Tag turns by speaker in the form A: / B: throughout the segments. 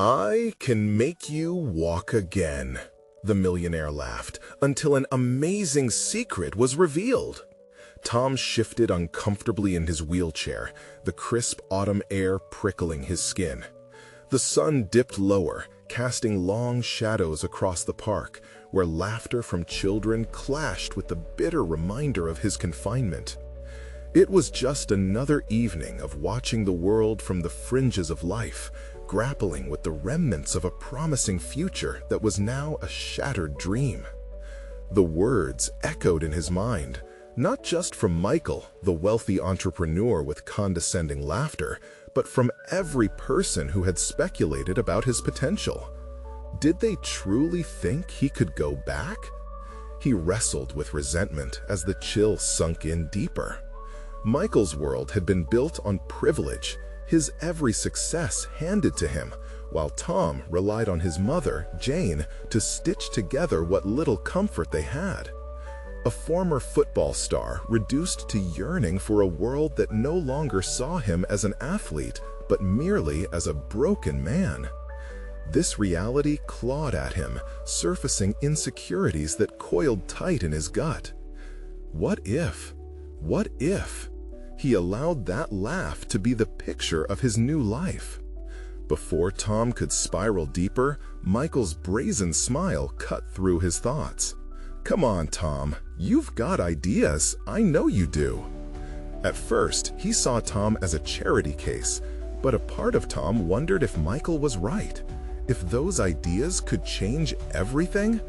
A: I can make you walk again, the millionaire laughed, until an amazing secret was revealed. Tom shifted uncomfortably in his wheelchair, the crisp autumn air prickling his skin. The sun dipped lower, casting long shadows across the park, where laughter from children clashed with the bitter reminder of his confinement. It was just another evening of watching the world from the fringes of life, grappling with the remnants of a promising future that was now a shattered dream. The words echoed in his mind, not just from Michael, the wealthy entrepreneur with condescending laughter, but from every person who had speculated about his potential. Did they truly think he could go back? He wrestled with resentment as the chill sunk in deeper. Michael's world had been built on privilege, his every success handed to him, while Tom relied on his mother, Jane, to stitch together what little comfort they had. A former football star reduced to yearning for a world that no longer saw him as an athlete, but merely as a broken man. This reality clawed at him, surfacing insecurities that coiled tight in his gut. What if he allowed that laugh to be the picture of his new life? Before Tom could spiral deeper, Michael's brazen smile cut through his thoughts. "Come on, Tom, you've got ideas, I know you do." At first, he saw Tom as a charity case, but a part of Tom wondered if Michael was right, if those ideas could change everything.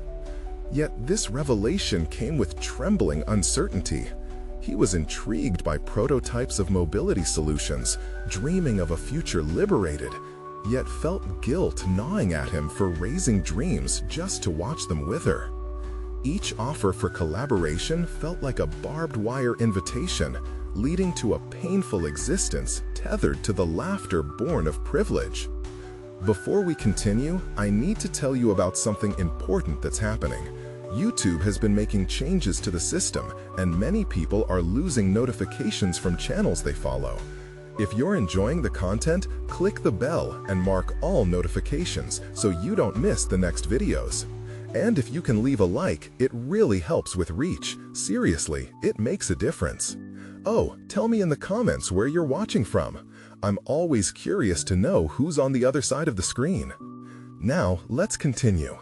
A: Yet this revelation came with trembling uncertainty. He was intrigued by prototypes of mobility solutions, dreaming of a future liberated, yet felt guilt gnawing at him for raising dreams just to watch them wither. Each offer for collaboration felt like a barbed wire invitation, leading to a painful existence tethered to the laughter born of privilege. Before we continue, I need to tell you about something important that's happening. YouTube has been making changes to the system, and many people are losing notifications from channels they follow. If you're enjoying the content, click the bell and mark all notifications so you don't miss the next videos. And if you can leave a like, it really helps with reach. Seriously, it makes a difference. Oh, tell me in the comments where you're watching from. I'm always curious to know who's on the other side of the screen. Now, let's continue.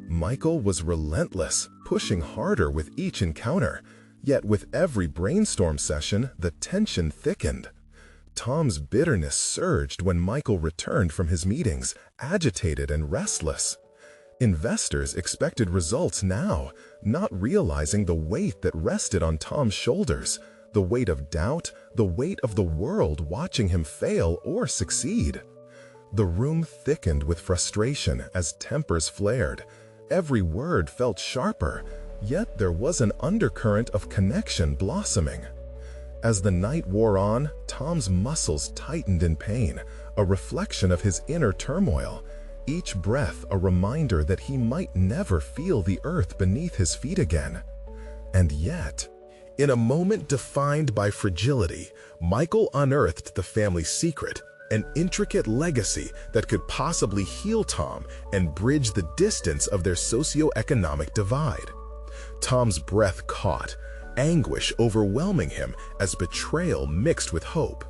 A: Michael was relentless, pushing harder with each encounter, yet with every brainstorm session, the tension thickened. Tom's bitterness surged when Michael returned from his meetings, agitated and restless. Investors expected results now, not realizing the weight that rested on Tom's shoulders, the weight of doubt, the weight of the world watching him fail or succeed. The room thickened with frustration as tempers flared. Every word felt sharper, yet there was an undercurrent of connection blossoming. As the night wore on, Tom's muscles tightened in pain, a reflection of his inner turmoil, each breath a reminder that he might never feel the earth beneath his feet again. And yet, in a moment defined by fragility, Michael unearthed the family secret, an intricate legacy that could possibly heal Tom and bridge the distance of their socioeconomic divide. Tom's breath caught, anguish overwhelming him as betrayal mixed with hope.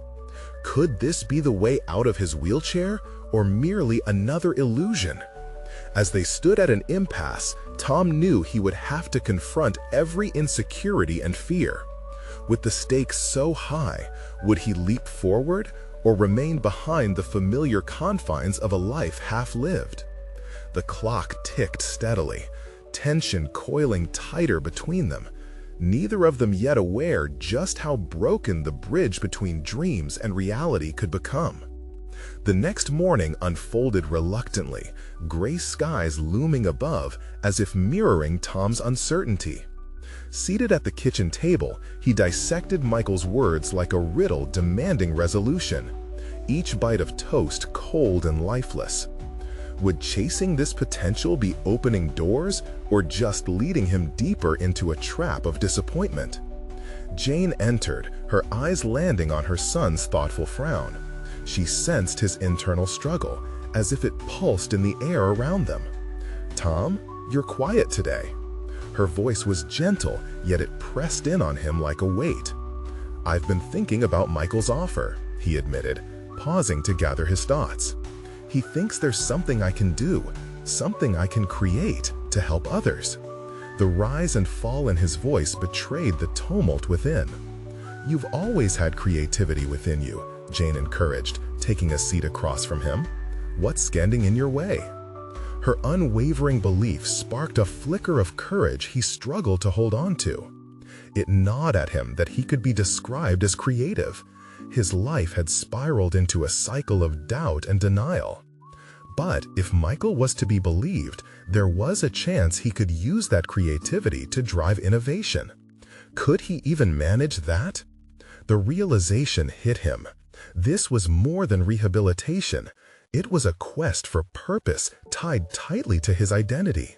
A: Could this be the way out of his wheelchair, or merely another illusion? As they stood at an impasse, Tom knew he would have to confront every insecurity and fear. With the stakes so high, would he leap forward or remain behind the familiar confines of a life half-lived? The clock ticked steadily, tension coiling tighter between them, neither of them yet aware just how broken the bridge between dreams and reality could become. The next morning unfolded reluctantly, gray skies looming above as if mirroring Tom's uncertainty. Seated at the kitchen table, he dissected Michael's words like a riddle demanding resolution, each bite of toast cold and lifeless. Would chasing this potential be opening doors or just leading him deeper into a trap of disappointment? Jane entered, her eyes landing on her son's thoughtful frown. She sensed his internal struggle, as if it pulsed in the air around them. "Tom, you're quiet today." Her voice was gentle, yet it pressed in on him like a weight. "I've been thinking about Michael's offer," he admitted, pausing to gather his thoughts. "He thinks there's something I can do, something I can create to help others." The rise and fall in his voice betrayed the tumult within. "You've always had creativity within you," Jane encouraged, taking a seat across from him. "What's standing in your way?" Her unwavering belief sparked a flicker of courage he struggled to hold on to. It gnawed at him that he could be described as creative. His life had spiraled into a cycle of doubt and denial. But if Michael was to be believed, there was a chance he could use that creativity to drive innovation. Could he even manage that? The realization hit him. This was more than rehabilitation. It was a quest for purpose tied tightly to his identity.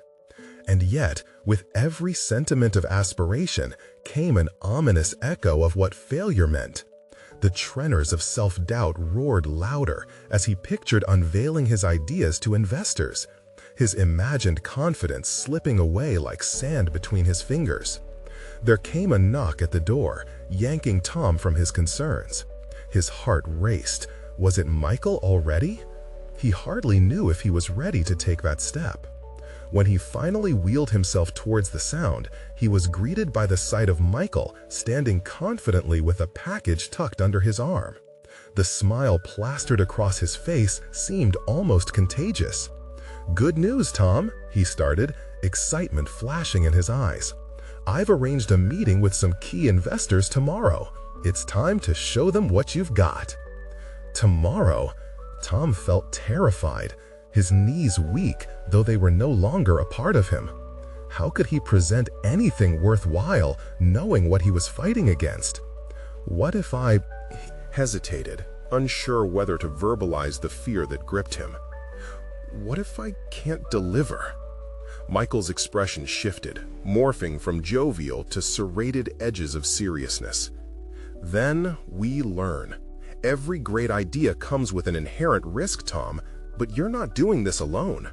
A: And yet, with every sentiment of aspiration came an ominous echo of what failure meant. The tenors of self-doubt roared louder as he pictured unveiling his ideas to investors, his imagined confidence slipping away like sand between his fingers. There came a knock at the door, yanking Tom from his concerns. His heart raced. Was it Michael already? He hardly knew if he was ready to take that step. When he finally wheeled himself towards the sound, he was greeted by the sight of Michael standing confidently with a package tucked under his arm. The smile plastered across his face seemed almost contagious. "Good news, Tom," he started, excitement flashing in his eyes. "I've arranged a meeting with some key investors tomorrow. It's time to show them what you've got." Tomorrow? Tom felt terrified, his knees weak, though they were no longer a part of him. How could he present anything worthwhile, knowing what he was fighting against? "What if I—"
B: He hesitated, unsure whether to verbalize the fear that gripped him. "What if I can't deliver?" Michael's expression shifted, morphing from jovial to serrated edges of seriousness. "Then we learn. Every great idea comes with an inherent risk, Tom, but you're not doing this alone."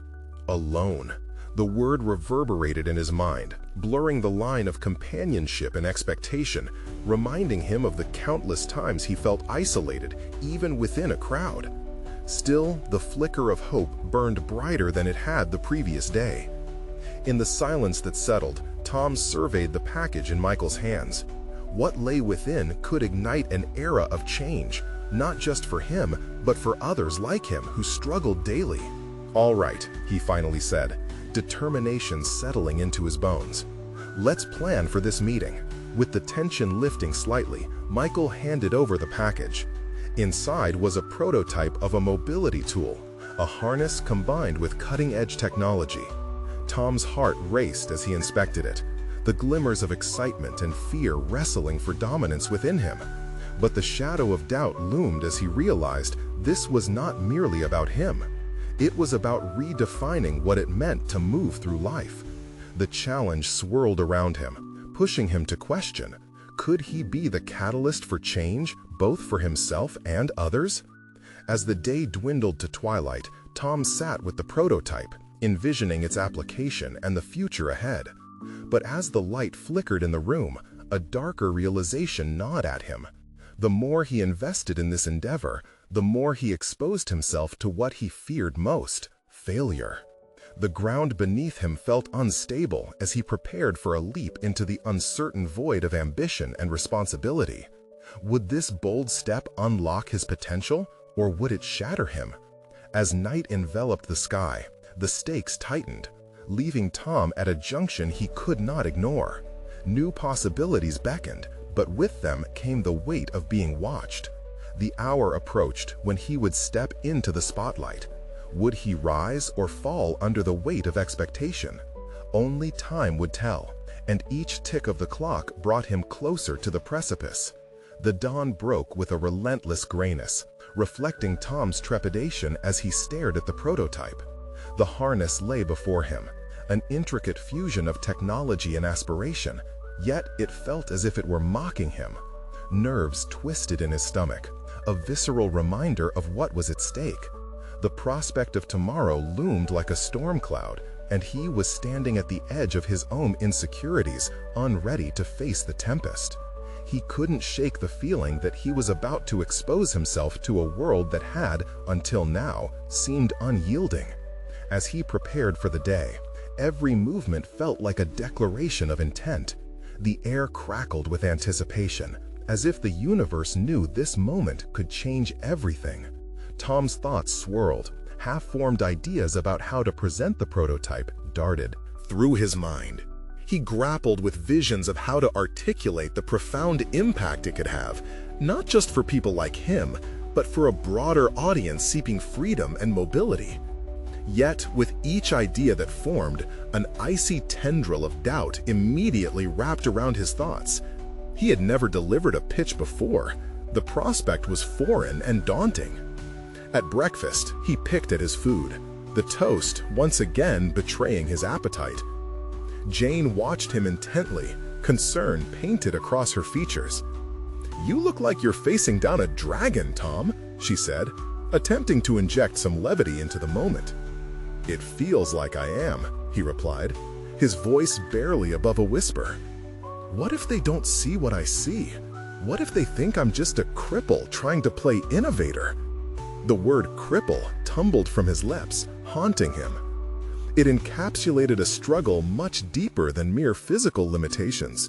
B: Alone. The word reverberated in his mind, blurring the line of companionship and expectation, reminding him of the countless times he felt isolated, even within a crowd. Still, the flicker of hope burned brighter than it had the previous day. In the silence that settled, Tom surveyed the package in Michael's hands. What lay within could ignite an era of change, not just for him, but for others like him who struggled daily. "All right," he finally said, determination settling into his bones. "Let's plan for this meeting." With the tension lifting slightly, Michael handed over the package. Inside was a prototype of a mobility tool, a harness combined with cutting-edge technology. Tom's heart raced as he inspected it, the glimmers of excitement and fear wrestling for dominance within him. But the shadow of doubt loomed as he realized this was not merely about him. It was about redefining what it meant to move through life. The challenge swirled around him, pushing him to question, could he be the catalyst for change, both for himself and others? As the day dwindled to twilight, Tom sat with the prototype, envisioning its application and the future ahead. But as the light flickered in the room, a darker realization gnawed at him. The more he invested in this endeavor, the more he exposed himself to what he feared most: failure. The ground beneath him felt unstable as he prepared for a leap into the uncertain void of ambition and responsibility. Would this bold step unlock his potential, or would it shatter him? As night enveloped the sky, the stakes tightened, leaving Tom at a junction he could not ignore. New possibilities beckoned, but with them came the weight of being watched. The hour approached when he would step into the spotlight. Would he rise or fall under the weight of expectation? Only time would tell, and each tick of the clock brought him closer to the precipice. The dawn broke with a relentless grayness, reflecting Tom's trepidation as he stared at the prototype. The harness lay before him, an intricate fusion of technology and aspiration, yet it felt as if it were mocking him. Nerves twisted in his stomach, a visceral reminder of what was at stake. The prospect of tomorrow loomed like a storm cloud, and he was standing at the edge of his own insecurities, unready to face the tempest. He couldn't shake the feeling that he was about to expose himself to a world that had, until now, seemed unyielding. As he prepared for the day, every movement felt like a declaration of intent. The air crackled with anticipation, as if the universe knew this moment could change everything. Tom's thoughts swirled. Half-formed ideas about how to present the prototype darted through his mind. He grappled with visions of how to articulate the profound impact it could have, not just for people like him, but for a broader audience seeking freedom and mobility. Yet, with each idea that formed, an icy tendril of doubt immediately wrapped around his thoughts. He had never delivered a pitch before. The prospect was foreign and daunting. At breakfast, he picked at his food, the toast once again betraying his appetite. Jane watched him intently, concern painted across her features. "You look like you're facing down a dragon, Tom," she said, attempting to inject some levity into the moment. "It feels like I am," he replied, his voice barely above a whisper. "What if they don't see what I see? What if they think I'm just a cripple trying to play innovator?" The word cripple tumbled from his lips, haunting him. It encapsulated a struggle much deeper than mere physical limitations.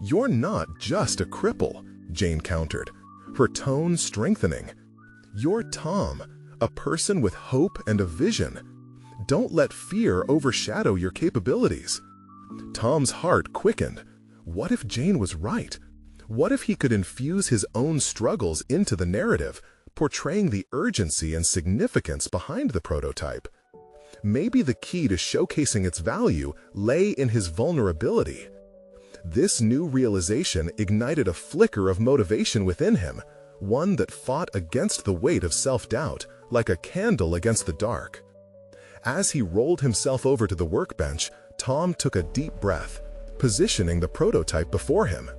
B: "You're not just a cripple," Jane countered, her tone strengthening. "You're Tom, a person with hope and a vision. Don't let fear overshadow your capabilities." Tom's heart quickened. What if Jane was right? What if he could infuse his own struggles into the narrative, portraying the urgency and significance behind the prototype? Maybe the key to showcasing its value lay in his vulnerability. This new realization ignited a flicker of motivation within him, one that fought against the weight of self-doubt, like a candle against the dark. As he rolled himself over to the workbench, Tom took a deep breath, positioning the prototype before him.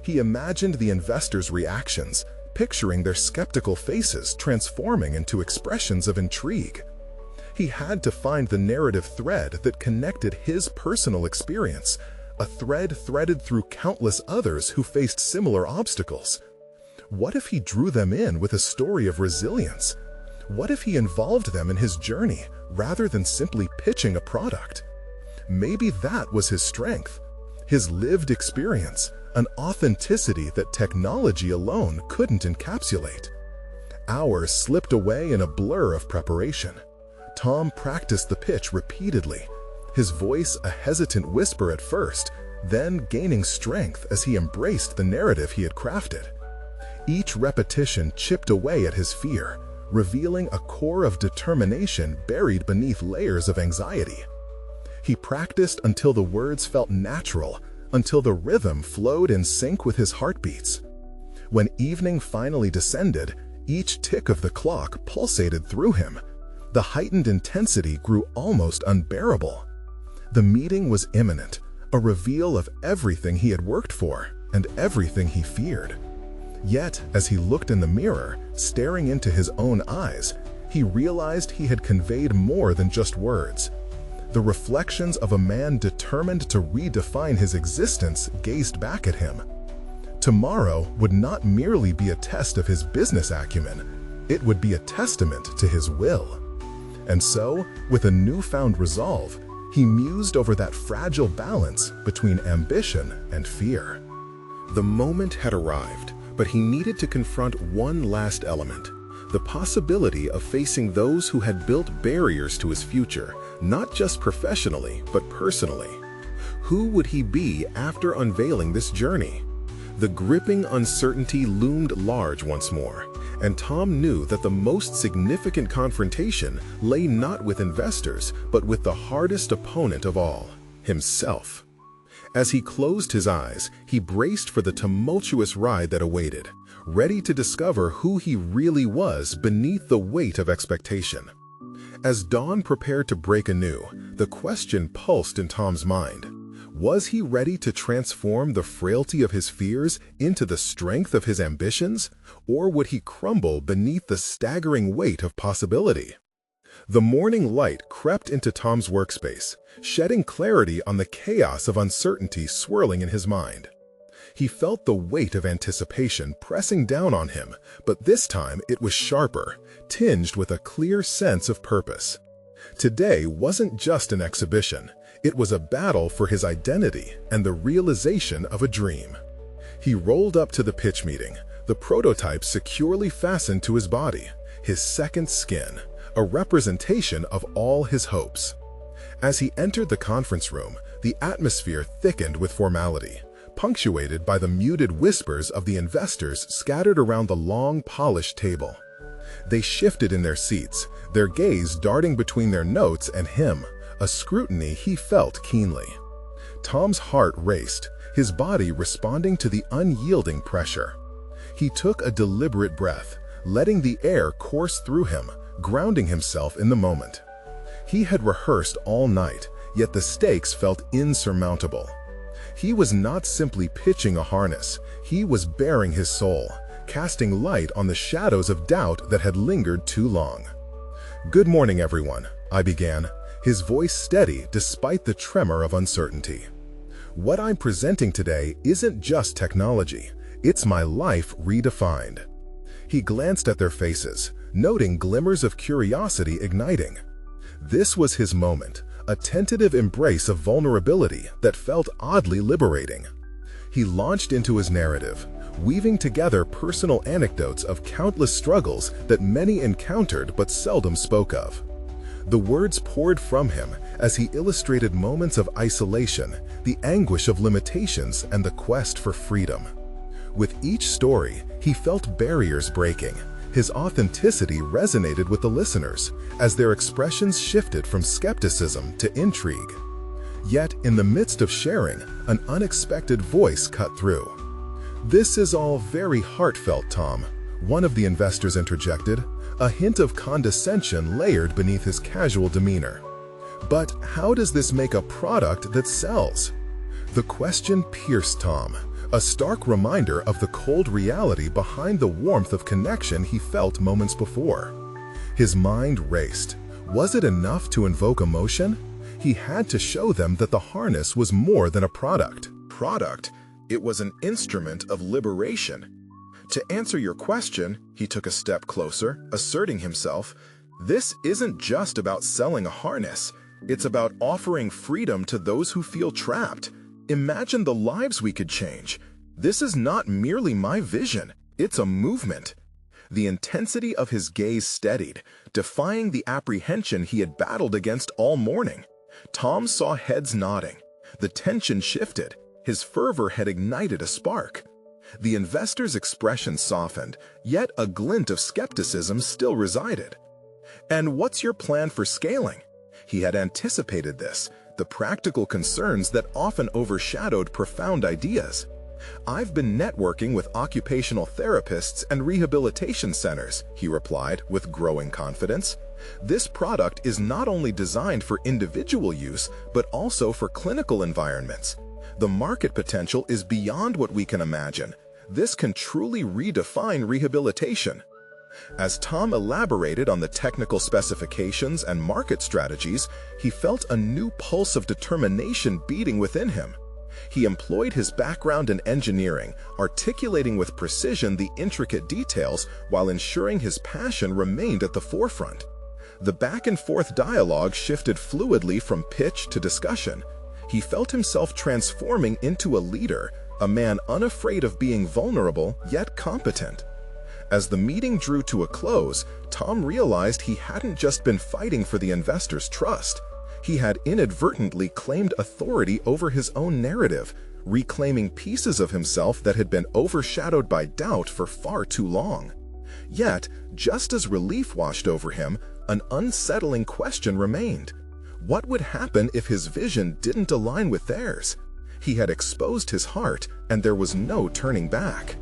B: He imagined the investors' reactions, picturing their skeptical faces transforming into expressions of intrigue. He had to find the narrative thread that connected his personal experience, a thread threaded through countless others who faced similar obstacles. What if he drew them in with a story of resilience? What if he involved them in his journey rather than simply pitching a product? Maybe that was his strength, his lived experience, an authenticity that technology alone couldn't encapsulate. Hours slipped away in a blur of preparation. Tom practiced the pitch repeatedly, his voice a hesitant whisper at first, then gaining strength as he embraced the narrative he had crafted. Each repetition chipped away at his fear, revealing a core of determination buried beneath layers of anxiety. He practiced until the words felt natural, until the rhythm flowed in sync with his heartbeats. When evening finally descended, each tick of the clock pulsated through him. The heightened intensity grew almost unbearable. The meeting was imminent, a reveal of everything he had worked for and everything he feared. Yet, as he looked in the mirror, staring into his own eyes, he realized he had conveyed more than just words. The reflections of a man determined to redefine his existence gazed back at him. Tomorrow would not merely be a test of his business acumen, it would be a testament to his will. And so, with a newfound resolve, he mused over that fragile balance between ambition and fear. The moment had arrived, but he needed to confront one last element, the possibility of facing those who had built barriers to his future, not just professionally, but personally. Who would he be after unveiling this journey? The gripping uncertainty loomed large once more, and Tom knew that the most significant confrontation lay not with investors, but with the hardest opponent of all, himself. As he closed his eyes, he braced for the tumultuous ride that awaited, ready to discover who he really was beneath the weight of expectation. As dawn prepared to break anew, the question pulsed in Tom's mind. Was he ready to transform the frailty of his fears into the strength of his ambitions, or would he crumble beneath the staggering weight of possibility? The morning light crept into Tom's workspace, shedding clarity on the chaos of uncertainty swirling in his mind. He felt the weight of anticipation pressing down on him, but this time it was sharper, tinged with a clear sense of purpose. Today wasn't just an exhibition. It was a battle for his identity and the realization of a dream. He rolled up to the pitch meeting, the prototype securely fastened to his body, his second skin, a representation of all his hopes. As he entered the conference room, the atmosphere thickened with formality, punctuated by the muted whispers of the investors scattered around the long, polished table. They shifted in their seats, their gaze darting between their notes and him, a scrutiny he felt keenly. Tom's heart raced, his body responding to the unyielding pressure. He took a deliberate breath, letting the air course through him, grounding himself in the moment. He had rehearsed all night, yet the stakes felt insurmountable. He was not simply pitching a harness, he was baring his soul, casting light on the shadows of doubt that had lingered too long. "Good morning, everyone," I began, his voice steady despite the tremor of uncertainty. "What I'm presenting today isn't just technology, it's my life redefined." He glanced at their faces, noting glimmers of curiosity igniting. This was his moment, a tentative embrace of vulnerability that felt oddly liberating. He launched into his narrative, weaving together personal anecdotes of countless struggles that many encountered but seldom spoke of. The words poured from him as he illustrated moments of isolation, the anguish of limitations, and the quest for freedom. With each story, he felt barriers breaking. His authenticity resonated with the listeners as their expressions shifted from skepticism to intrigue. Yet, in the midst of sharing, an unexpected voice cut through. "This is all very heartfelt, Tom," one of the investors interjected, a hint of condescension layered beneath his casual demeanor. "But how does this make a product that sells?" The question pierced Tom, a stark reminder of the cold reality behind the warmth of connection he felt moments before. His mind raced. Was it enough to invoke emotion? He had to show them that the harness was more than a product. It was an instrument of liberation. To answer your question, he took a step closer, asserting himself, "This isn't just about selling a harness. It's about offering freedom to those who feel trapped. Imagine the lives we could change. This is not merely my vision, it's a movement." The intensity of his gaze steadied, defying the apprehension he had battled against all morning. Tom saw heads nodding. The tension shifted. His fervor had ignited a spark. The investor's expression softened, yet a glint of skepticism still resided. "And what's your plan for scaling?" He had anticipated this, the practical concerns that often overshadowed profound ideas. "I've been networking with occupational therapists and rehabilitation centers," he replied with growing confidence. "This product is not only designed for individual use, but also for clinical environments. The market potential is beyond what we can imagine. This can truly redefine rehabilitation." As Tom elaborated on the technical specifications and market strategies, he felt a new pulse of determination beating within him. He employed his background in engineering, articulating with precision the intricate details while ensuring his passion remained at the forefront. The back-and-forth dialogue shifted fluidly from pitch to discussion. He felt himself transforming into a leader, a man unafraid of being vulnerable yet competent. As the meeting drew to a close, Tom realized he hadn't just been fighting for the investors' trust. He had inadvertently claimed authority over his own narrative, reclaiming pieces of himself that had been overshadowed by doubt for far too long. Yet, just as relief washed over him, an unsettling question remained. What would happen if his vision didn't align with theirs? He had exposed his heart, and there was no turning back.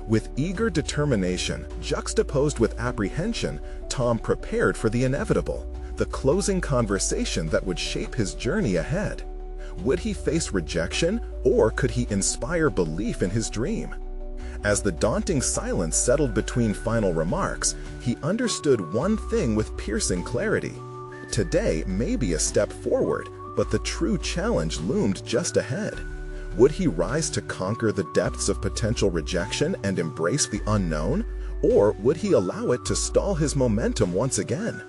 B: With eager determination, juxtaposed with apprehension, Tom prepared for the inevitable, the closing conversation that would shape his journey ahead.
A: Would he face rejection, or could he inspire belief in his dream? As the daunting silence settled between final remarks, he understood one thing with piercing clarity. Today may be a step forward, but the true challenge loomed just ahead. Would he rise to conquer the depths of potential rejection and embrace the unknown, or would he allow it to stall his momentum once again?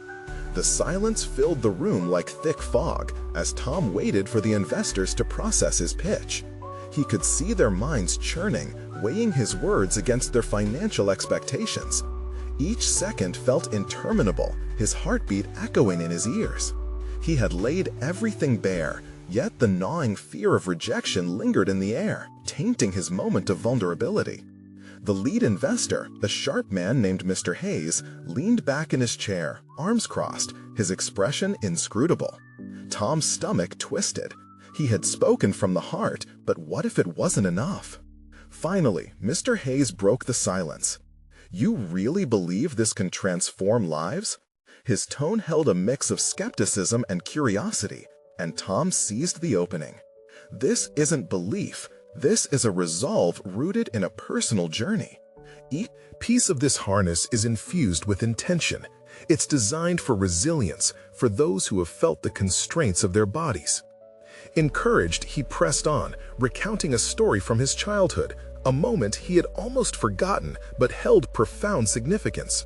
A: The silence filled the room like thick fog as Tom waited for the investors to process his pitch. He could see their minds churning, weighing his words against their financial expectations. Each second felt interminable, his heartbeat echoing in his ears. He had laid everything bare, yet the gnawing fear of rejection lingered in the air, tainting his moment of vulnerability. The lead investor, a sharp man named Mr. Hayes, leaned back in his chair, arms crossed, his expression inscrutable. Tom's stomach twisted. He had spoken from the heart, but what if it wasn't enough? Finally, Mr. Hayes broke the silence. "You really believe this can transform lives?" His tone held a mix of skepticism and curiosity, and Tom seized the opening. "This isn't belief. This is a resolve rooted in a personal journey. Each piece of this harness is infused with intention. It's designed for resilience, for those who have felt the constraints of their bodies." Encouraged, he pressed on, recounting a story from his childhood, a moment he had almost forgotten but held profound significance.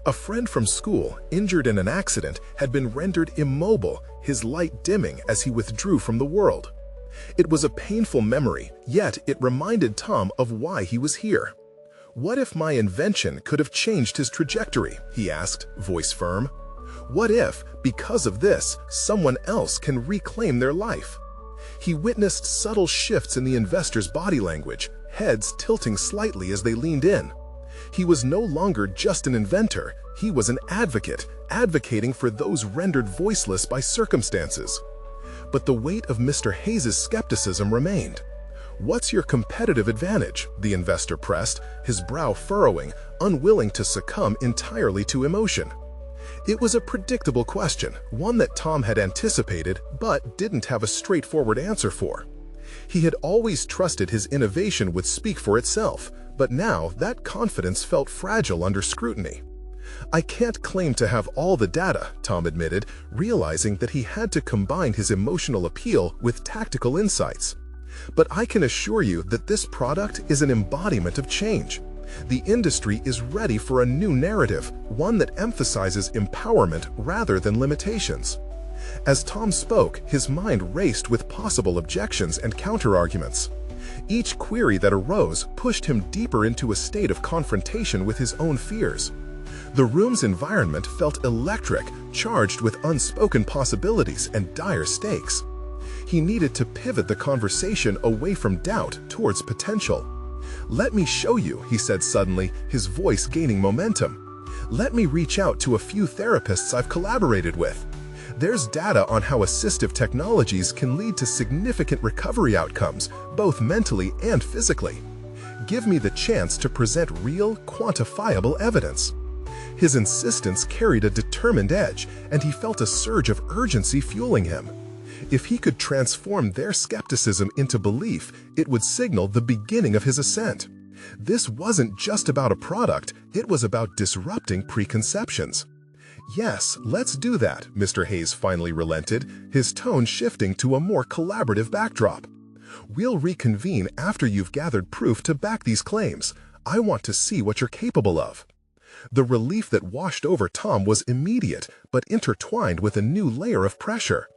A: A friend from school, injured in an accident, had been rendered immobile, his light dimming as he withdrew from the world. It was a painful memory, yet it reminded Tom of why he was here. "What if my invention could have changed his trajectory?" he asked, voice firm. "What if, because of this, someone else can reclaim their life?" He witnessed subtle shifts in the investor's body language, heads tilting slightly as they leaned in. He was no longer just an inventor, he was an advocate, advocating for those rendered voiceless by circumstances. But the weight of Mr. Hayes' skepticism remained. "What's your competitive advantage?" the investor pressed, his brow furrowing, unwilling to succumb entirely to emotion. It was a predictable question, one that Tom had anticipated but didn't have a straightforward answer for. He had always trusted his innovation would speak for itself, but now that confidence felt fragile under scrutiny. "I can't claim to have all the data," Tom admitted, realizing that he had to combine his emotional appeal with tactical insights. "But I can assure you that this product is an embodiment of change. The industry is ready for a new narrative, one that emphasizes empowerment rather than limitations." As Tom spoke, his mind raced with possible objections and counterarguments. Each query that arose pushed him deeper into a state of confrontation with his own fears. The room's environment felt electric, charged with unspoken possibilities and dire stakes. He needed to pivot the conversation away from doubt towards potential. "Let me show you," he said suddenly, his voice gaining momentum. "Let me reach out to a few therapists I've collaborated with. There's data on how assistive technologies can lead to significant recovery outcomes, both mentally and physically. Give me the chance to present real, quantifiable evidence." His insistence carried a determined edge, and he felt a surge of urgency fueling him. If he could transform their skepticism into belief, it would signal the beginning of his ascent. This wasn't just about a product, it was about disrupting preconceptions. "Yes, let's do that," Mr. Hayes finally relented, his tone shifting to a more collaborative backdrop. "We'll reconvene after you've gathered proof to back these claims. I want to see what you're capable of." The relief that washed over Tom was immediate, but intertwined with a new layer of pressure.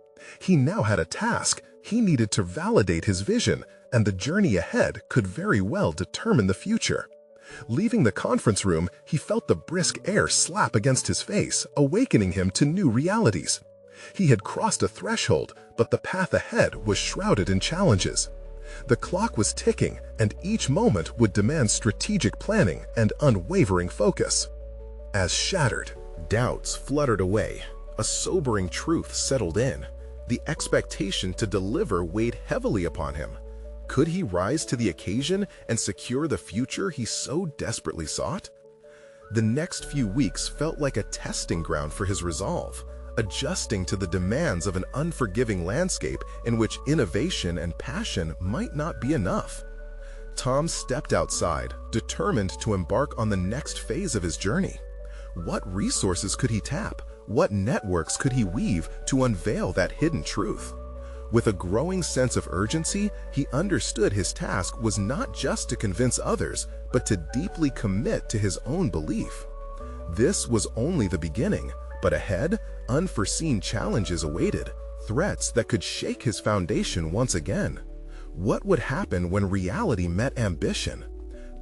A: He now had a task. He needed to validate his vision, and the journey ahead could very well determine the future. Leaving the conference room, he felt the brisk air slap against his face, awakening him to new realities. He had crossed a threshold, but the path ahead was shrouded in challenges. The clock was ticking, and each moment would demand strategic planning and unwavering focus. As shattered doubts fluttered away, a sobering truth settled in. The expectation to deliver weighed heavily upon him. Could he rise to the occasion and secure the future he so desperately sought? The next few weeks felt like a testing ground for his resolve,
B: adjusting to the demands of an unforgiving landscape in which innovation and passion might not be enough. Tom stepped outside, determined to embark on the next phase of his journey. What resources could he tap? What networks could he weave to unveil that hidden truth? With a growing sense of urgency, he understood his task was not just to convince others, but to deeply commit to his own belief. This was only the beginning, but ahead, unforeseen challenges awaited, threats that could shake his foundation once again. What would happen when reality met ambition?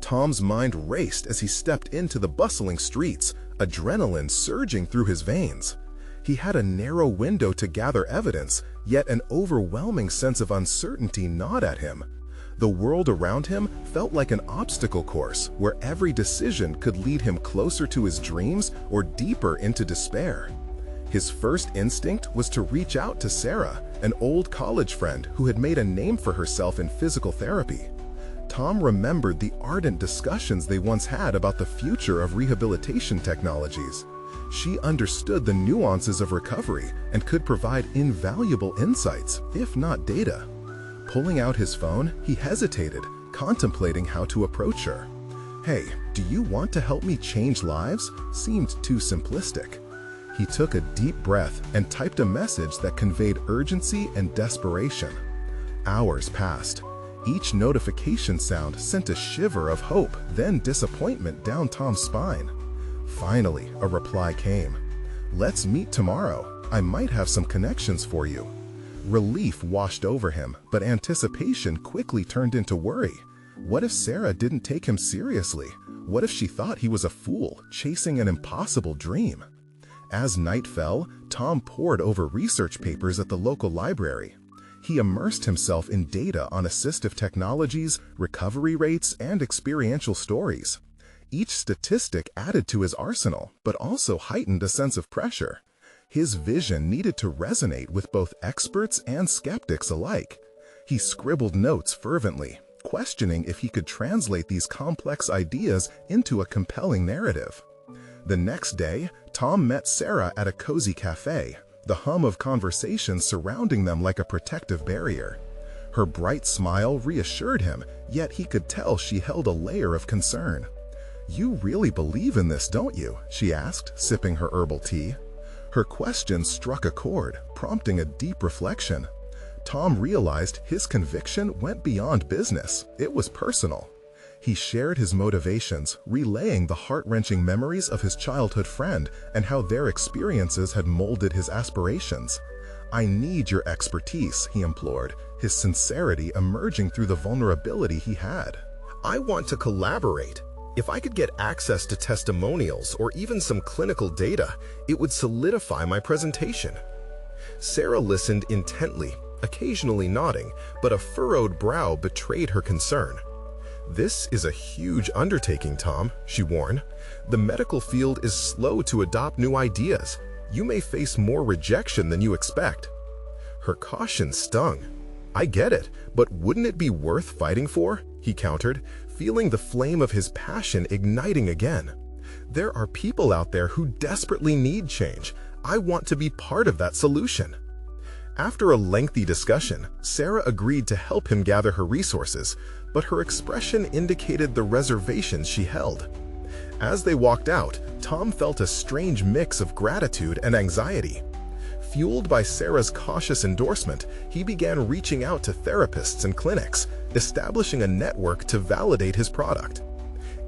B: Tom's mind raced as he stepped into the bustling streets, adrenaline surging through his veins. He had a narrow window to gather evidence, yet an overwhelming sense of uncertainty gnawed at him. The world around him felt like an obstacle course where every decision could lead him closer to his dreams or deeper into despair. His first instinct was to reach out to Sarah, an old college friend who had made a name for herself in physical therapy. Tom remembered the ardent discussions they once had about the future of rehabilitation technologies. She understood the nuances of recovery and could provide invaluable insights, if not data. Pulling out his phone, he hesitated, contemplating how to approach her. "Hey, do you want to help me change lives?" seemed too simplistic. He took a deep breath and typed a message that conveyed urgency and desperation. Hours passed. Each notification sound sent a shiver of hope, then disappointment down Tom's spine. Finally, a reply came. "Let's meet tomorrow. I might have some connections for you." Relief washed over him, but anticipation quickly turned into worry. What if Sarah didn't take him seriously? What if she thought he was a fool, chasing an impossible dream? As night fell, Tom pored over research papers at the local library. He immersed himself in data on assistive technologies, recovery rates, and experiential stories. Each statistic added to his arsenal, but also heightened a sense of pressure. His vision needed to resonate with both experts and skeptics alike. He scribbled notes fervently, questioning if he could translate these complex ideas into a compelling narrative. The next day, Tom met Sarah at a cozy cafe, the hum of conversation surrounding them like a protective barrier. Her bright smile reassured him, yet he could tell she held a layer of concern. "You really believe in this, don't you?" she asked, sipping her herbal tea. Her question struck a chord, prompting a deep reflection. Tom realized his conviction went beyond business. It was personal. He shared his motivations, relaying the heart-wrenching memories of his childhood friend and how their experiences had molded his aspirations. "I need your expertise," he implored, his sincerity emerging through the vulnerability he had. "I want to collaborate. If I could get access to testimonials or even some clinical data, it would solidify my presentation." Sarah listened intently, occasionally nodding, but a furrowed brow betrayed her concern. "This is a huge undertaking, Tom," she warned. "The medical field is slow to adopt new ideas. You may face more rejection than you expect." Her caution stung. "I get it, but wouldn't it be worth fighting for?" he countered, feeling the flame of his passion igniting again. "There are people out there who desperately need change. I want to be part of that solution." After a lengthy discussion, Sarah agreed to help him gather her resources, but her expression indicated the reservations she held. As they walked out, Tom felt a strange mix of gratitude and anxiety. Fueled by Sarah's cautious endorsement, he began reaching out to therapists and clinics, establishing a network to validate his product.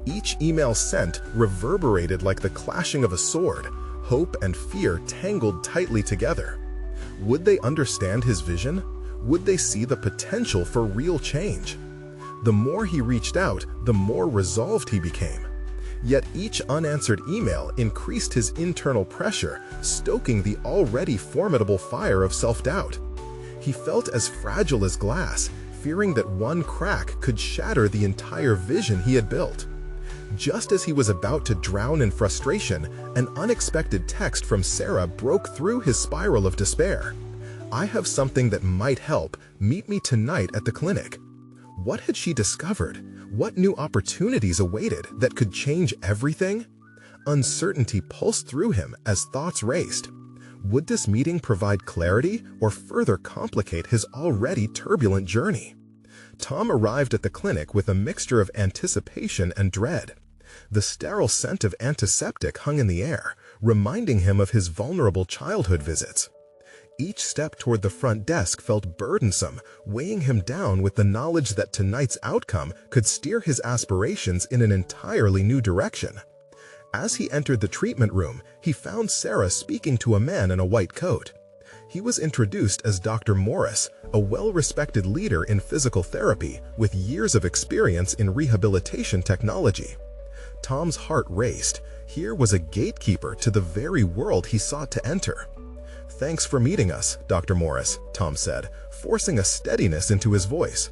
B: Each email sent reverberated like the clashing of a sword, hope and fear tangled tightly together. Would they understand his vision? Would they see the potential for real change? The more he reached out, the more resolved he became. Yet each unanswered email increased his internal pressure, stoking the already formidable fire of self-doubt. He felt as fragile as glass, fearing that one crack could shatter the entire vision he had built. Just as he was about to drown in frustration, an unexpected text from Sarah broke through his spiral of despair. "I have something that might help. Meet me tonight at the clinic." What had she discovered? What new opportunities awaited that could change everything? Uncertainty pulsed through him as thoughts raced. Would this meeting provide clarity or further complicate his already turbulent journey? Tom arrived at the clinic with a mixture of anticipation and dread. The sterile scent of antiseptic hung in the air, reminding him of his vulnerable childhood visits. Each step toward the front desk felt burdensome, weighing him down with the knowledge that tonight's outcome could steer his aspirations in an entirely new direction. As he entered the treatment room, he found Sarah speaking to a man in a white coat. He was introduced as Dr. Morris, a well-respected leader in physical therapy with years of experience in rehabilitation technology. Tom's heart raced. Here was a gatekeeper to the very world he sought to enter. "Thanks for meeting us, Dr. Morris," Tom said, forcing a steadiness into his voice.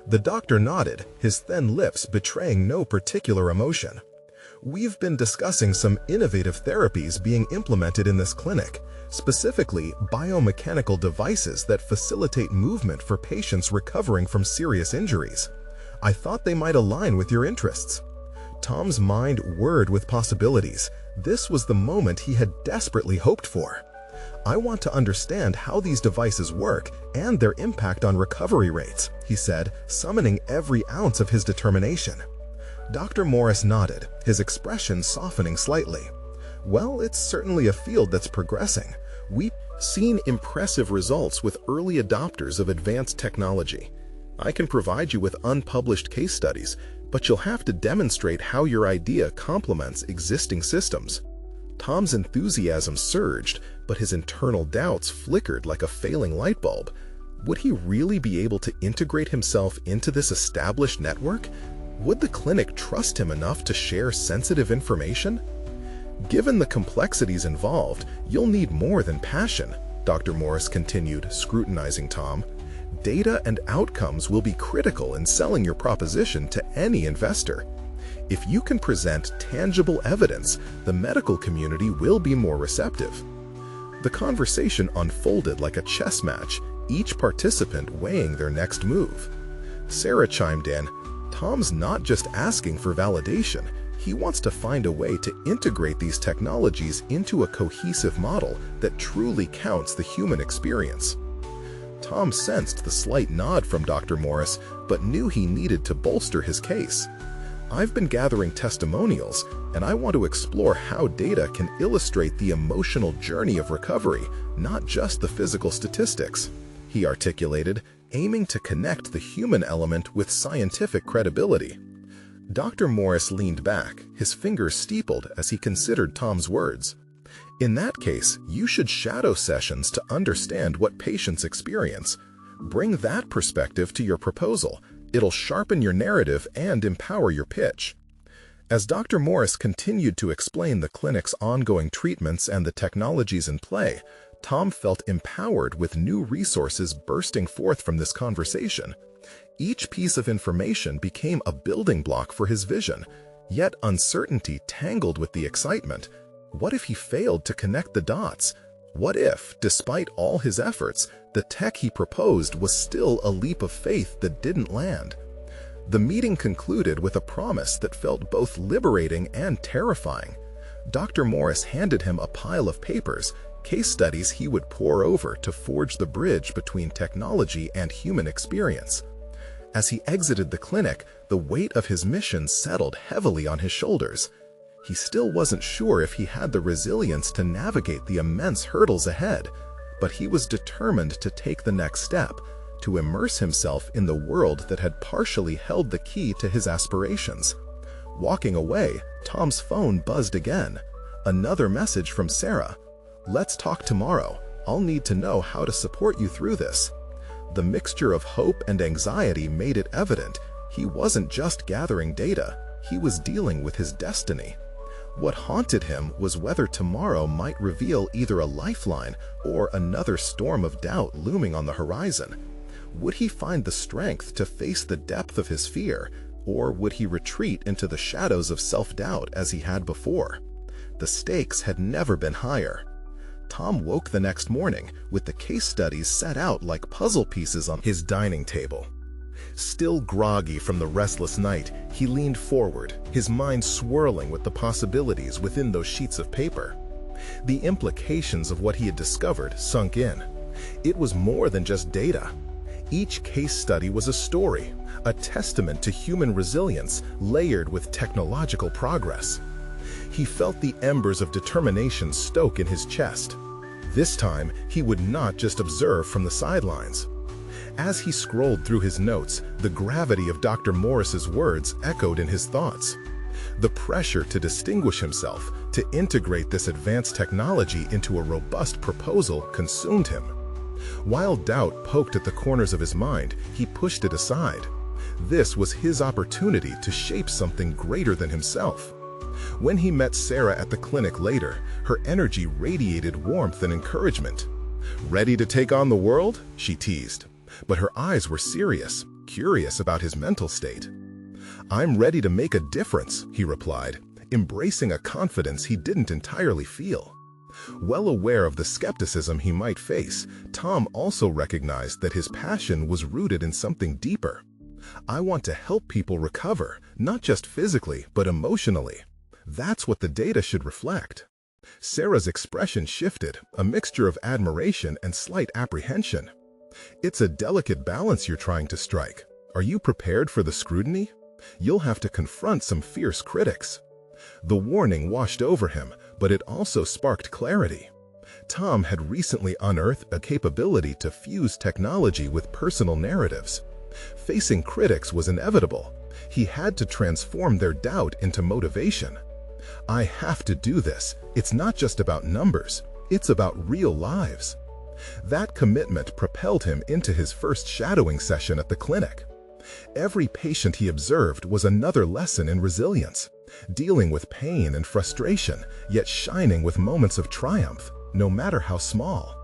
B: The doctor nodded, his thin lips betraying no particular emotion. "We've been discussing some innovative therapies being implemented in this clinic, specifically biomechanical devices that facilitate movement for patients recovering from serious injuries. I thought they might align with your interests." Tom's mind whirred with possibilities. This was the moment he had desperately hoped for. "I want to understand how these devices work and their impact on recovery rates," he said, summoning every ounce of his determination. Dr. Morris nodded, his expression softening slightly. "Well, it's certainly a field that's progressing. We've seen impressive results with early adopters of advanced technology. I can provide you with unpublished case studies, but you'll have to demonstrate how your idea complements existing systems." Tom's enthusiasm surged, but his internal doubts flickered like a failing light bulb. Would he really be able to integrate himself into this established network? Would the clinic trust him enough to share sensitive information? "Given the complexities involved, you'll need more than passion," Dr. Morris continued, scrutinizing Tom. "Data and outcomes will be critical in selling your proposition to any investor. If you can present tangible evidence, the medical community will be more receptive." The conversation unfolded like a chess match, each participant weighing their next move. Sarah chimed in, "Tom's not just asking for validation. He wants to find a way to integrate these technologies into a cohesive model that truly counts the human experience." Tom sensed the slight nod from Dr. Morris, but knew he needed to bolster his case. "I've been gathering testimonials, and I want to explore how data can illustrate the emotional journey of recovery, not just the physical statistics," he articulated, aiming to connect the human element with scientific credibility. Dr. Morris leaned back, his fingers steepled as he considered Tom's words. "In that case, you should shadow sessions to understand what patients experience. Bring that perspective to your proposal. It'll sharpen your narrative and empower your pitch." As Dr. Morris continued to explain the clinic's ongoing treatments and the technologies in play, Tom felt empowered with new resources bursting forth from this conversation. Each piece of information became a building block for his vision, yet uncertainty tangled with the excitement. What if he failed to connect the dots? What if, despite all his efforts, the tech he proposed was still a leap of faith that didn't land? The meeting concluded with a promise that felt both liberating and terrifying. Dr. Morris handed him a pile of papers, case studies he would pore over to forge the bridge between technology and human experience. As he exited the clinic, the weight of his mission settled heavily on his shoulders. He still wasn't sure if he had the resilience to navigate the immense hurdles ahead, but he was determined to take the next step, to immerse himself in the world that had partially held the key to his aspirations. Walking away, Tom's phone buzzed again. Another message from Sarah. "Let's talk tomorrow. I'll need to know how to support you through this." The mixture of hope and anxiety made it evident he wasn't just gathering data, he was dealing with his destiny. What haunted him was whether tomorrow might reveal either a lifeline or another storm of doubt looming on the horizon. Would he find the strength to face the depth of his fear, or would he retreat into the shadows of self-doubt as he had before? The stakes had never been higher. Tom woke the next morning with the case studies set out like puzzle pieces on his dining table. Still groggy from the restless night, he leaned forward, his mind swirling with the possibilities within those sheets of paper. The implications of what he had discovered sunk in. It was more than just data. Each case study was a story, a testament to human resilience layered with technological progress. He felt the embers of determination stoke in his chest. This time, he would not just observe from the sidelines. As he scrolled through his notes, the gravity of Dr. Morris's words echoed in his thoughts. The pressure to distinguish himself, to integrate this advanced technology into a robust proposal, consumed him. While doubt poked at the corners of his mind, he pushed it aside. This was his opportunity to shape something greater than himself. When he met Sarah at the clinic later, her energy radiated warmth and encouragement. "Ready to take on the world?" she teased. But her eyes were serious, curious about his mental state. "I'm ready to make a difference," he replied, embracing a confidence he didn't entirely feel. Well aware of the skepticism he might face, Tom also recognized that his passion was rooted in something deeper. "I want to help people recover, not just physically, but emotionally." That's what the data should reflect. Sarah's expression shifted, a mixture of admiration and slight apprehension. "It's a delicate balance you're trying to strike. Are you prepared for the scrutiny? You'll have to confront some fierce critics." The warning washed over him, but it also sparked clarity. Tom had recently unearthed a capability to fuse technology with personal narratives. Facing critics was inevitable. He had to transform their doubt into motivation. "I have to do this. It's not just about numbers. It's about real lives." That commitment propelled him into his first shadowing session at the clinic. Every patient he observed was another lesson in resilience, dealing with pain and frustration, yet shining with moments of triumph, no matter how small.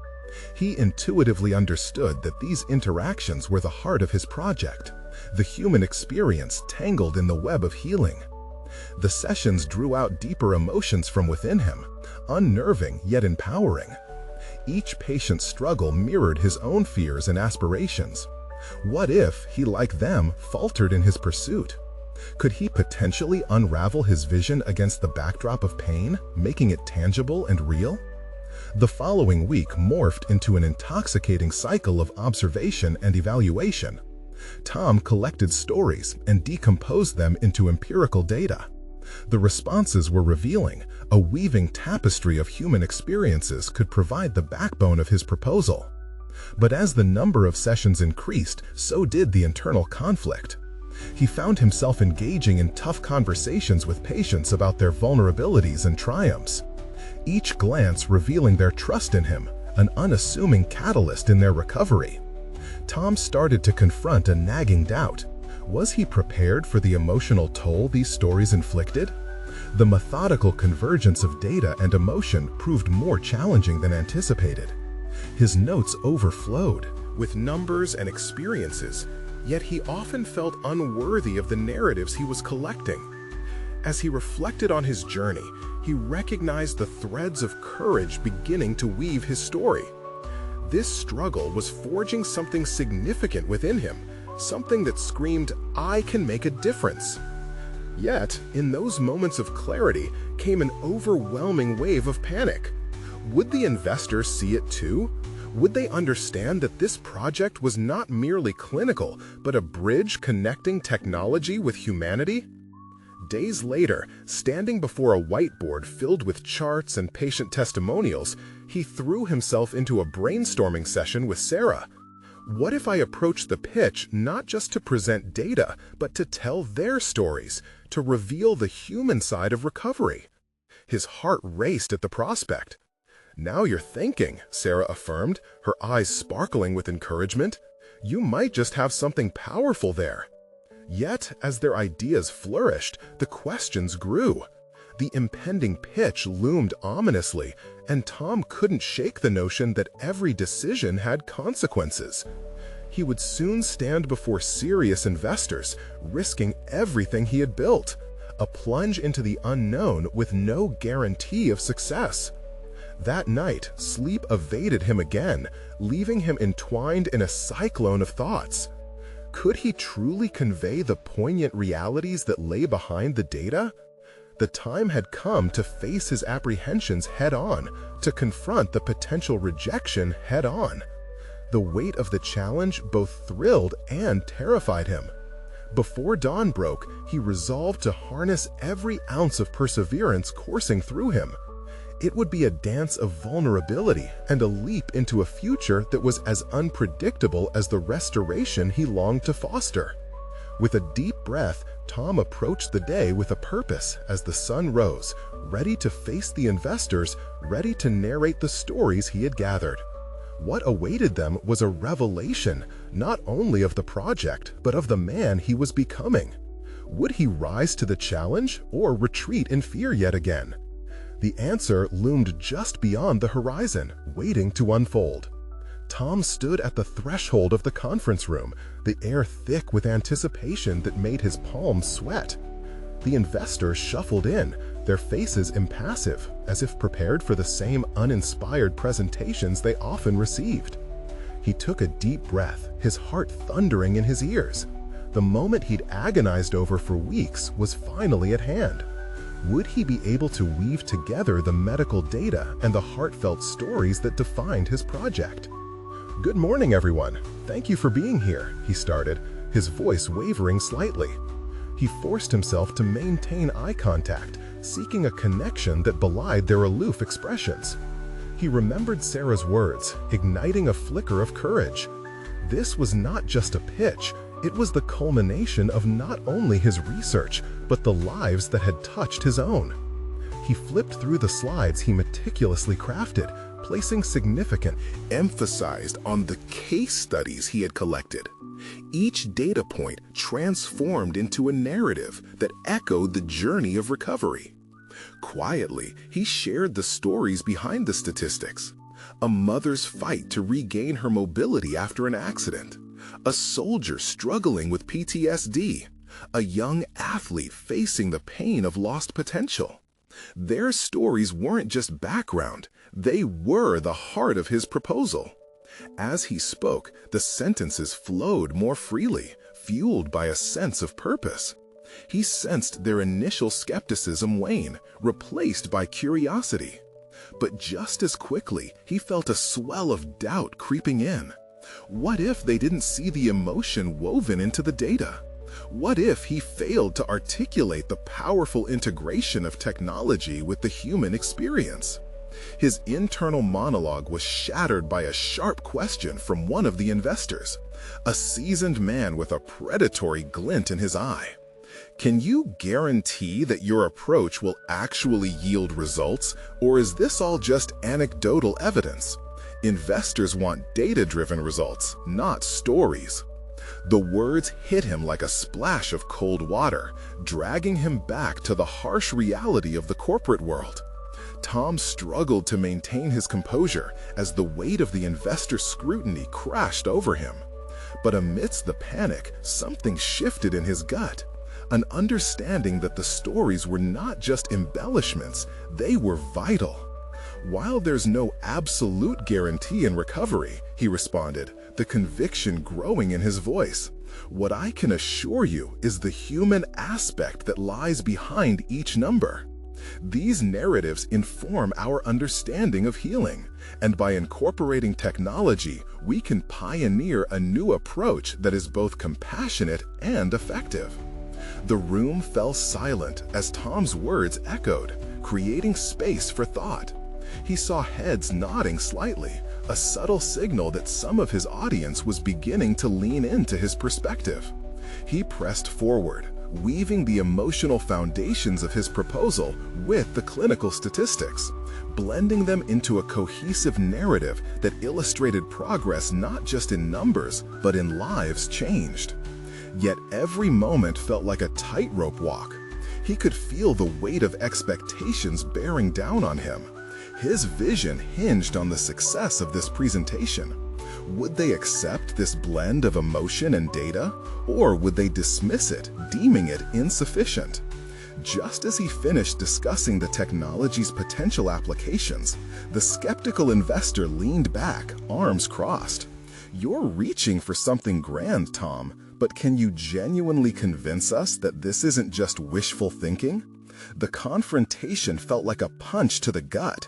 B: He intuitively understood that these interactions were the heart of his project, the human experience tangled in the web of healing. The sessions drew out deeper emotions from within him, unnerving yet empowering. Each patient's struggle mirrored his own fears and aspirations. What if he, like them, faltered in his pursuit? Could he potentially unravel his vision against the backdrop of pain, making it tangible and real? The following week morphed into an intoxicating cycle of observation and evaluation. Tom collected stories and decomposed them into empirical data. The responses were revealing. A weaving tapestry of human experiences could provide the backbone of his proposal. But as the number of sessions increased, so did the internal conflict. He found himself engaging in tough conversations with patients about their vulnerabilities and triumphs. Each glance revealing their trust in him, an unassuming catalyst in their recovery. Tom started to confront a nagging doubt. Was he prepared for the emotional toll these stories inflicted? The methodical convergence of data and emotion proved more challenging than anticipated. His notes overflowed with numbers and experiences, yet he often felt unworthy of the narratives he was collecting. As he reflected on his journey, he recognized the threads of courage beginning to weave his story. This struggle was forging something significant within him, something that screamed, "I can make a difference." Yet, in those moments of clarity came an overwhelming wave of panic. Would the investors see it too? Would they understand that this project was not merely clinical, but a bridge connecting technology with humanity? Days later, standing before a whiteboard filled with charts and patient testimonials, he threw himself into a brainstorming session with Sarah. What if I approached the pitch not just to present data, but to tell their stories, to reveal the human side of recovery? His heart raced at the prospect. "Now you're thinking," Sarah affirmed, her eyes sparkling with encouragement. "You might just have something powerful there." Yet, as their ideas flourished, the questions grew. The impending pitch loomed ominously, and Tom couldn't shake the notion that every decision had consequences. He would soon stand before serious investors, risking everything he had built, a plunge into the unknown with no guarantee of success. That night, sleep evaded him again, leaving him entwined in a cyclone of thoughts. Could he truly convey the poignant realities that lay behind the data? The time had come to face his apprehensions head-on, to confront the potential rejection head-on. The weight of the challenge both thrilled and terrified him. Before dawn broke, he resolved to harness every ounce of perseverance coursing through him. It would be a dance of vulnerability and a leap into a future that was as unpredictable as the restoration he longed to foster. With a deep breath, Tom approached the day with a purpose as the sun rose, ready to face the investors, ready to narrate the stories he had gathered. What awaited them was a revelation, not only of the project, but of the man he was becoming. Would he rise to the challenge or retreat in fear yet again? The answer loomed just beyond the horizon, waiting to unfold. Tom stood at the threshold of the conference room, the air thick with anticipation that made his palms sweat. The investors shuffled in, their faces impassive, as if prepared for the same uninspired presentations they often received. He took a deep breath, his heart thundering in his ears. The moment he'd agonized over for weeks was finally at hand. Would he be able to weave together the medical data and the heartfelt stories that defined his project? "Good morning, everyone. Thank you for being here," he started, his voice wavering slightly. He forced himself to maintain eye contact, seeking a connection that belied their aloof expressions. He remembered Sarah's words, igniting a flicker of courage. This was not just a pitch, it was the culmination of not only his research, but the lives that had touched his own. He flipped through the slides he meticulously crafted, placing significant emphasis on the case studies he had collected. Each data point transformed into a narrative that echoed the journey of recovery. Quietly, he shared the stories behind the statistics. A mother's fight to regain her mobility after an accident. A soldier struggling with PTSD. A young athlete facing the pain of lost potential. Their stories weren't just background, they were the heart of his proposal. As he spoke, the sentences flowed more freely, fueled by a sense of purpose. He sensed their initial skepticism wane, replaced by curiosity. But just as quickly, he felt a swell of doubt creeping in. What if they didn't see the emotion woven into the data? What if he failed to articulate the powerful integration of technology with the human experience? His internal monologue was shattered by a sharp question from one of the investors, a seasoned man with a predatory glint in his eye. "Can you guarantee that your approach will actually yield results, or is this all just anecdotal evidence? Investors want data-driven results, not stories." The words hit him like a splash of cold water, dragging him back to the harsh reality of the corporate world. Tom struggled to maintain his composure as the weight of the investor scrutiny crashed over him. But amidst the panic, something shifted in his gut. An understanding that the stories were not just embellishments, they were vital. "While there's no absolute guarantee in recovery," he responded, the conviction growing in his voice, "what I can assure you is the human aspect that lies behind each number. These narratives inform our understanding of healing, and by incorporating technology, we can pioneer a new approach that is both compassionate and effective." The room fell silent as Tom's words echoed, creating space for thought. He saw heads nodding slightly, a subtle signal that some of his audience was beginning to lean into his perspective. He pressed forward, weaving the emotional foundations of his proposal with the clinical statistics, blending them into a cohesive narrative that illustrated progress not just in numbers, but in lives changed. Yet every moment felt like a tightrope walk. He could feel the weight of expectations bearing down on him. His vision hinged on the success of this presentation. Would they accept this blend of emotion and data, or would they dismiss it, deeming it insufficient? Just as he finished discussing the technology's potential applications, the skeptical investor leaned back, arms crossed. "You're reaching for something grand, Tom, but can you genuinely convince us that this isn't just wishful thinking? The confrontation felt like a punch to the gut.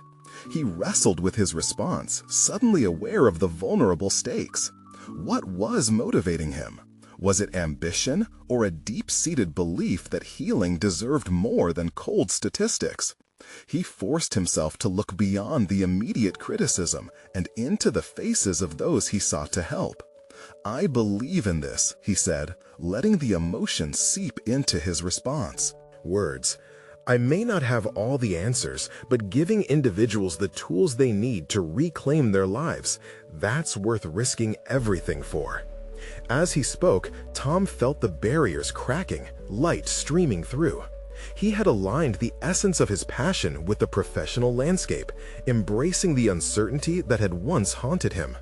B: He wrestled with his response, suddenly aware of the vulnerable stakes. What was motivating him? Was it ambition or a deep-seated belief that healing deserved more than cold statistics? He forced himself to look beyond the immediate criticism and into the faces of those he sought to help. "I believe in this," he said, letting the emotion seep into his response.
A: Words. I may not have all the answers, but giving individuals the tools they need to reclaim their lives, that's worth risking everything for. As he spoke, Tom felt the barriers cracking, light streaming through. He had aligned the essence of his passion with the professional landscape, embracing the uncertainty that had once haunted him.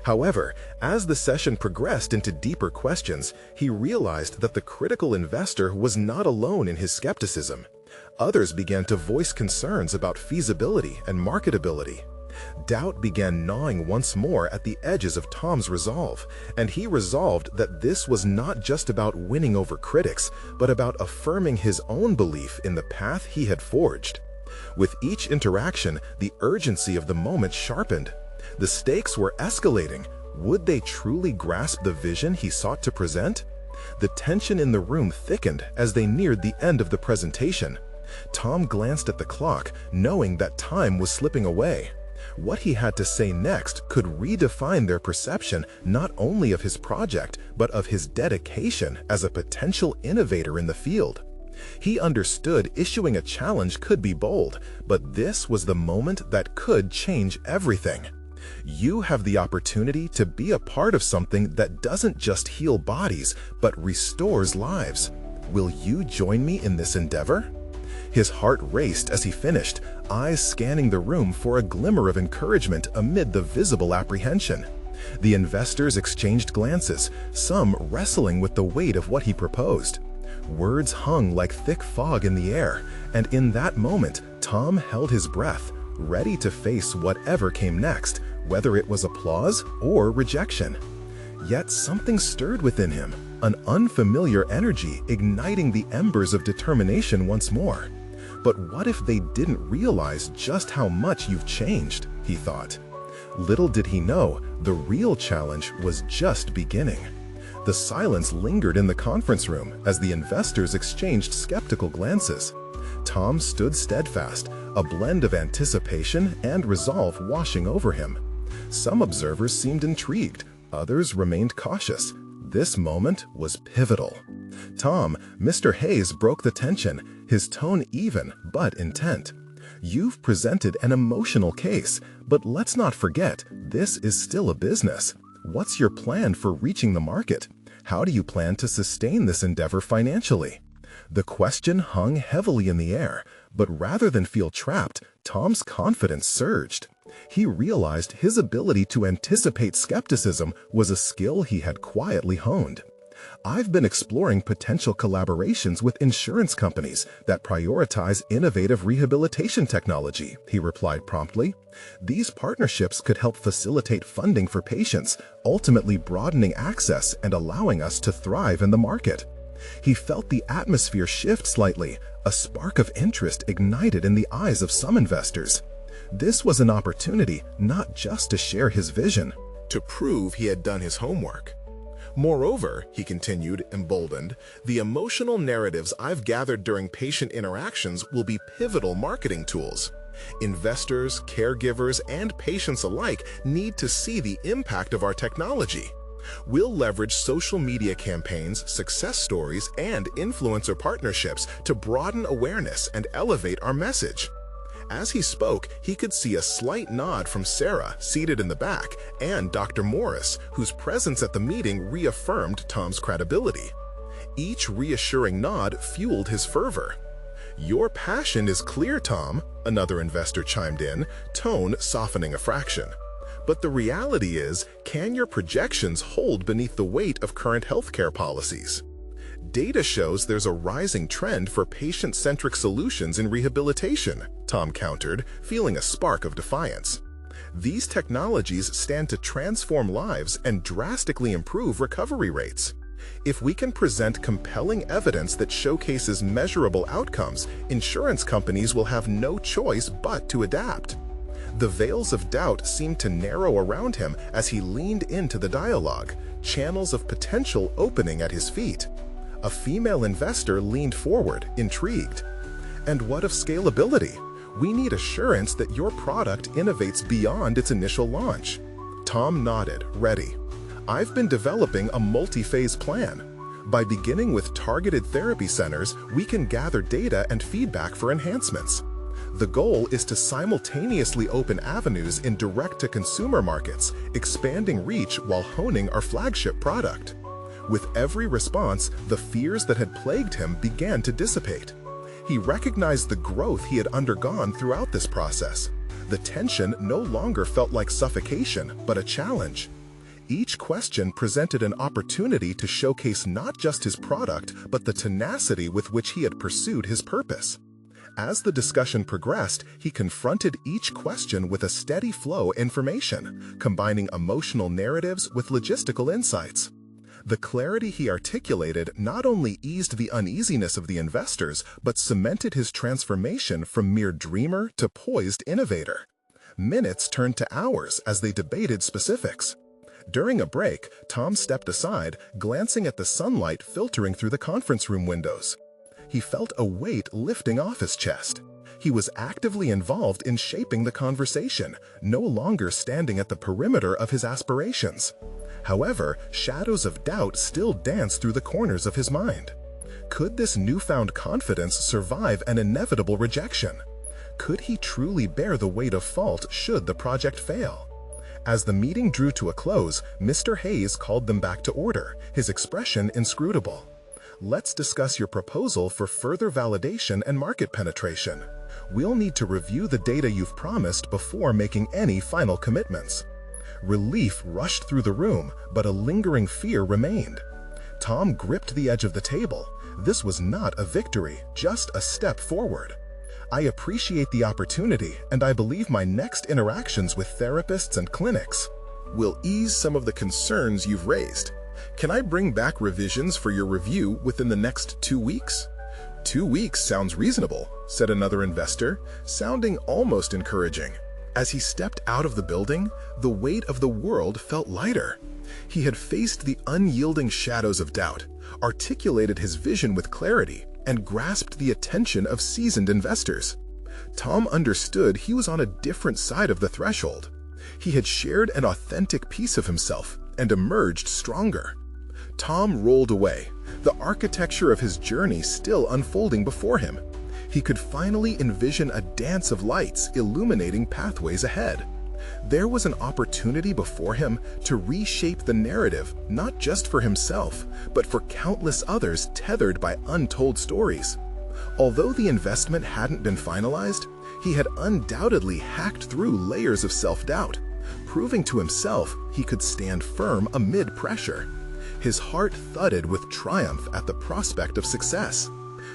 A: However, as the session progressed into deeper questions, he realized that the critical investor was not alone in his skepticism. Others began to voice concerns about feasibility and marketability. Doubt began gnawing once more at the edges of Tom's resolve, and he resolved that this was not just about winning over critics, but about affirming his own belief in the path he had forged. With each interaction, the urgency of the moment sharpened. The stakes were escalating. Would they truly grasp the vision he sought to present? The tension in the room thickened as they neared the end of the presentation. Tom glanced at the clock, knowing that time was slipping away. What he had to say next could redefine their perception not only of his project, but of his dedication as a potential innovator in the field. He understood issuing a challenge could be bold, but this was the moment that could change everything. You have the opportunity to be a part of something that doesn't just heal bodies, but restores lives. Will you join me in this endeavor? His heart raced as he finished, eyes scanning the room for a glimmer of encouragement amid the visible apprehension. The investors exchanged glances, some wrestling with the weight of what he proposed. Words hung like thick fog in the air, and in that moment, Tom held his breath, ready to face whatever came next, whether it was applause or rejection. Yet something stirred within him, an unfamiliar energy igniting the embers of determination once more. But what if they didn't realize just how much you've changed, he thought. Little did he know, the real challenge was just beginning. The silence lingered in the conference room as the investors exchanged skeptical glances. Tom stood steadfast, a blend of anticipation and resolve washing over him. Some observers seemed intrigued, others remained cautious. This moment was pivotal. "Tom, Mr. Hayes broke the tension, his tone even but intent. You've presented an emotional case, but let's not forget, this is still a business. What's your plan for reaching the market? How do you plan to sustain this endeavor financially?" The question hung heavily in the air, but rather than feel trapped, Tom's confidence surged. He realized his ability to anticipate skepticism was a skill he had quietly honed. "I've been exploring potential collaborations with insurance companies that prioritize innovative rehabilitation technology," he replied promptly. "These partnerships could help facilitate funding for patients, ultimately broadening access and allowing us to thrive in the market." He felt the atmosphere shift slightly, a spark of interest ignited in the eyes of some investors. This was an opportunity not just to share his vision, To prove he had done his homework. Moreover, he continued, emboldened, the emotional narratives I've gathered during patient interactions will be pivotal marketing tools. Investors, caregivers, and patients alike need to see the impact of our technology. We'll leverage social media campaigns, success stories, and influencer partnerships to broaden awareness and elevate our message. As he spoke, he could see a slight nod from Sarah, seated in the back, and Dr. Morris, whose presence at the meeting reaffirmed Tom's credibility. Each reassuring nod fueled his fervor. "Your passion is clear, Tom," another investor chimed in, tone softening a fraction. "But the reality is, can your projections hold beneath the weight of current healthcare policies? Data shows there's a rising trend for patient-centric solutions in rehabilitation," Tom countered, feeling a spark of defiance. "These technologies stand to transform lives and drastically improve recovery rates.
B: If we can present compelling evidence that showcases measurable outcomes, insurance companies will have no choice but to adapt. The veils of doubt seemed to narrow around him as he leaned into the dialogue, channels of potential opening at his feet. A female investor leaned forward, intrigued. "And what of scalability? We need assurance that your product innovates beyond its initial launch." Tom nodded, ready. "I've been developing a multi-phase plan. By beginning with targeted therapy centers, we can gather data and feedback for enhancements. The goal is to simultaneously open avenues in direct-to-consumer markets, expanding reach while honing our flagship product." With every response, the fears that had plagued him began to dissipate. He recognized the growth he had undergone throughout this process. The tension no longer felt like suffocation, but a challenge. Each question presented an opportunity to showcase not just his product, but the tenacity with which he had pursued his purpose. As the discussion progressed, he confronted each question with a steady flow of information, combining emotional narratives with logistical insights. The clarity he articulated not only eased the uneasiness of the investors, but cemented his transformation from mere dreamer to poised innovator. Minutes turned to hours as they debated specifics. During a break, Tom stepped aside, glancing at the sunlight filtering through the conference room windows. He felt a weight lifting off his chest. He was actively involved in shaping the conversation, no longer standing at the perimeter of his aspirations. However, shadows of doubt still danced through the corners of his mind. Could this newfound confidence survive an inevitable rejection? Could he truly bear the weight of fault should the project fail? As the meeting drew to a close, Mr. Hayes called them back to order, his expression inscrutable. "Let's discuss your proposal for further validation and market penetration. We'll need to review the data you've promised before making any final commitments." Relief rushed through the room, but a lingering fear remained. Tom gripped the edge of the table. This was not a victory, just a step forward. "I appreciate the opportunity, and I believe my next interactions with therapists and clinics will ease some of the concerns you've raised. Can I bring back revisions for your review within the next 2 weeks?" "2 weeks sounds reasonable," said another investor, sounding almost encouraging. As he stepped out of the building, the weight of the world felt lighter. He had faced the unyielding shadows of doubt, articulated his vision with clarity, and grasped the attention of seasoned investors. Tom understood he was on a different side of the threshold. He had shared an authentic piece of himself and emerged stronger. Tom rolled away, the architecture of his journey still unfolding before him. He could finally envision a dance of lights illuminating pathways ahead. There was an opportunity before him to reshape the narrative, not just for himself, but for countless others tethered by untold stories. Although the investment hadn't been finalized, he had undoubtedly hacked through layers of self-doubt, proving to himself he could stand firm amid pressure. His heart thudded with triumph at the prospect of success.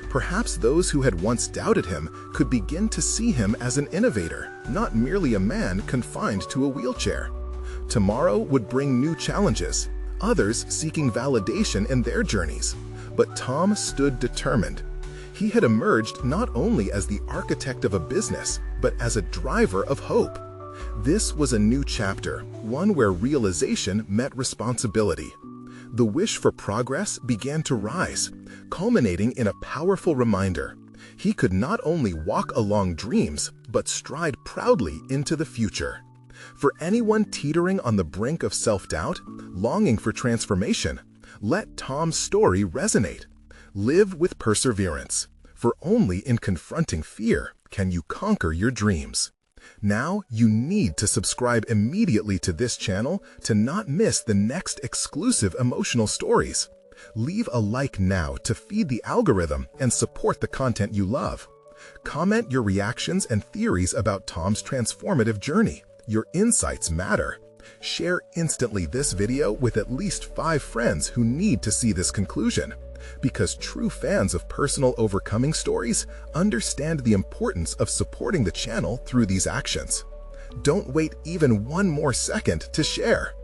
B: Perhaps those who had once doubted him could begin to see him as an innovator, not merely a man confined to a wheelchair. Tomorrow would bring new challenges, others seeking validation in their journeys. But Tom stood determined. He had emerged not only as the architect of a business, but as a driver of hope. This was a new chapter, one where realization met responsibility. The wish for progress began to rise, culminating in a powerful reminder. He could not only walk along dreams, but stride proudly into the future. For anyone teetering on the brink of self-doubt, longing for transformation, let Tom's story resonate. Live with perseverance, for only in confronting fear can you conquer your dreams. Now you need to subscribe immediately to this channel to not miss the next exclusive emotional stories. Leave a like now to feed the algorithm and support the content you love. Comment your reactions and theories about Tom's transformative journey. Your insights matter. Share instantly this video with at least 5 friends who need to see this conclusion. Because true fans of personal overcoming stories understand the importance of supporting the channel through these actions. Don't wait even one more second to share.